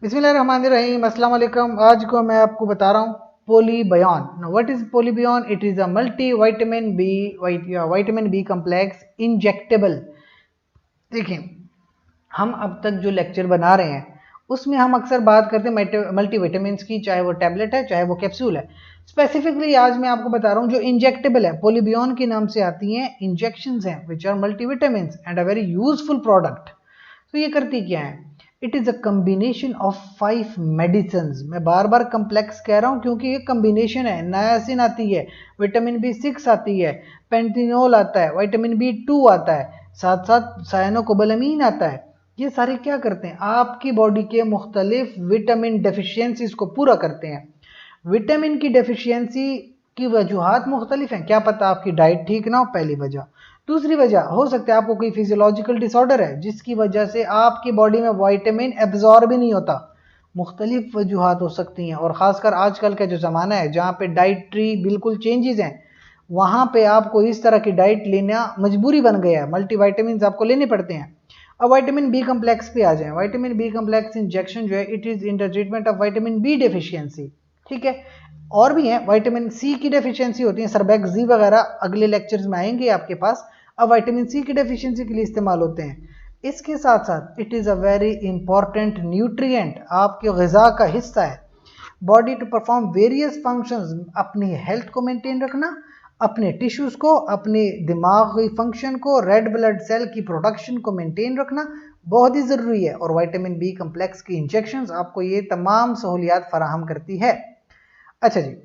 बिस्मिल्लाहिर्रहमानिर्रहीम। अस्सलाम वालेकुम। आज को मैं आपको बता रहा हूँ Polybion. What is Polybion? It is a multi vitamin B complex injectable. देखिए, हम अब तक जो लेक्चर बना रहे हैं उसमें हम अक्सर बात करते हैं मल्टी विटामिन की, चाहे वो टैबलेट है चाहे वो कैप्सूल है। स्पेसिफिकली आज मैं आपको बता रहा हूँ जो इंजेक्टेबल है, पोलीबियन के नाम से आती हैं, इंजेक्शंस हैं which are multi vitamin and a very useful product. तो ये करती क्या है? It is a combination of 5 medicine. मैं बार बार कम्प्लेक्स कह रहा हूं क्योंकि ये कम्बिनेशन है। नायासिन आती है, विटामिन B6 आती है, पेंटिनोल आता है, विटामिन B2 आता है, साथ साथ साइनोकोबालामीन आता है। ये सारे क्या करते हैं? आपकी बॉडी के मुख्तलिफ विटामिन डेफिशिएंसीज को पूरा करते हैं। विटामिन की डेफिशिएंसी की वजूहात मुख्तलिफ हैं। क्या पता आपकी डाइट ठीक ना हो, पहली वजह। दूसरी वजह हो सकता है आपको कोई फिजियोलॉजिकल डिसऑर्डर है जिसकी वजह से आपकी बॉडी में विटामिन एब्जॉर्ब ही नहीं होता। मुख्तलिफ वजूहात हो सकती हैं, और ख़ासकर आजकल का जो ज़माना है जहाँ पे डाइट्री बिल्कुल चेंजेस हैं, वहाँ पे आपको इस तरह की डाइट लेना मजबूरी बन गया है। मल्टी वाइटामिन आपको लेने पड़ते हैं। अब विटामिन बी कम्प्लेक्स पे आ जाए। विटामिन बी कम्प्लेक्स इंजेक्शन जो है, it is in the treatment of vitamin B deficiency. ठीक है, और भी है, विटामिन सी की डेफिशिएंसी होती है, सरबैक्सी वगैरह अगले लेक्चर्स में आएंगे आपके पास। अब विटामिन सी की डेफिशिएंसी के लिए इस्तेमाल होते हैं। इसके साथ साथ it is a very important nutrient, आपके ग़िज़ा का हिस्सा है। Body to perform various functions, अपनी हेल्थ को मेंटेन रखना, अपने टिश्यूज़ को, अपने दिमागी फंक्शन को, रेड ब्लड सेल की प्रोडक्शन को मेंटेन रखना बहुत ही ज़रूरी है। और विटामिन बी कम्प्लेक्स की इंजेक्शंस आपको ये तमाम सहूलियात फराहम करती है। अच्छा जी,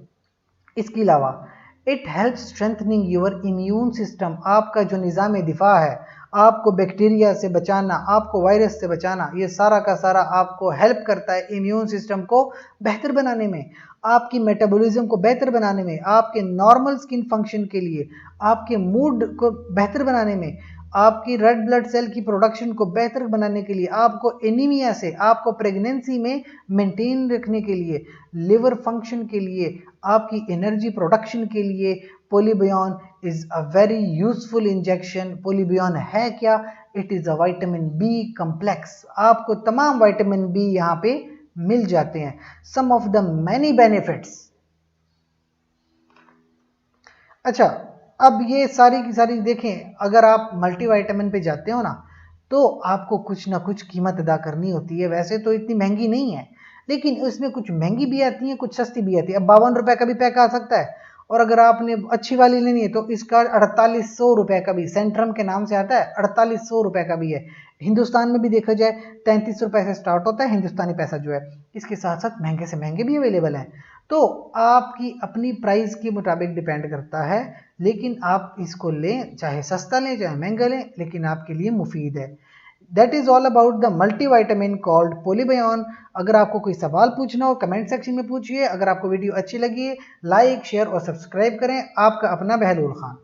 इसके अलावा it help strengthening your immune system. आपका जो निज़ाम दिफा है, आपको बैक्टीरिया से बचाना, आपको वायरस से बचाना, ये सारा का सारा आपको हेल्प करता है इम्यून सिस्टम को बेहतर बनाने में, आपकी मेटाबॉलिज्म को बेहतर बनाने में, आपके नॉर्मल स्किन फंक्शन के लिए, आपके मूड को बेहतर बनाने में, आपकी रेड ब्लड सेल की प्रोडक्शन को बेहतर बनाने के लिए, आपको एनीमिया से, आपको प्रेगनेंसी में मेंटेन रखने के लिए, लिवर फंक्शन के लिए, आपकी एनर्जी प्रोडक्शन के लिए Polybion is a very useful injection. Polybion है क्या? It is a vitamin B complex. आपको तमाम विटामिन बी यहाँ पे मिल जाते हैं। Some of the many benefits. अच्छा, अब ये सारी की सारी देखें, अगर आप मल्टी विटामिन पे जाते हो ना, तो आपको कुछ ना कुछ कीमत अदा करनी होती है। वैसे तो इतनी महंगी नहीं है, लेकिन इसमें कुछ महंगी भी आती है, कुछ सस्ती भी आती है। अब 52 रुपए का भी पैक आ सकता है, और अगर आपने अच्छी वाली लेनी है तो इसका 4800 रुपए का भी, सेंट्रम के नाम से आता है, 4800 रुपए का भी है। हिंदुस्तान में भी देखा जाए 33 रुपए से स्टार्ट होता है हिंदुस्तानी पैसा जो है। इसके साथ साथ महंगे से महंगे भी अवेलेबल हैं। तो आपकी अपनी प्राइस के मुताबिक डिपेंड करता है, लेकिन आप इसको लें, चाहे सस्ता लें चाहे महंगा लें, लेकिन आपके लिए मुफीद है। That is all about the multi vitamin called Polybion. अगर आपको कोई सवाल पूछना हो कमेंट सेक्शन में पूछिए। अगर आपको वीडियो अच्छी लगी, लाइक शेयर और सब्सक्राइब करें। आपका अपना बहलूल खान।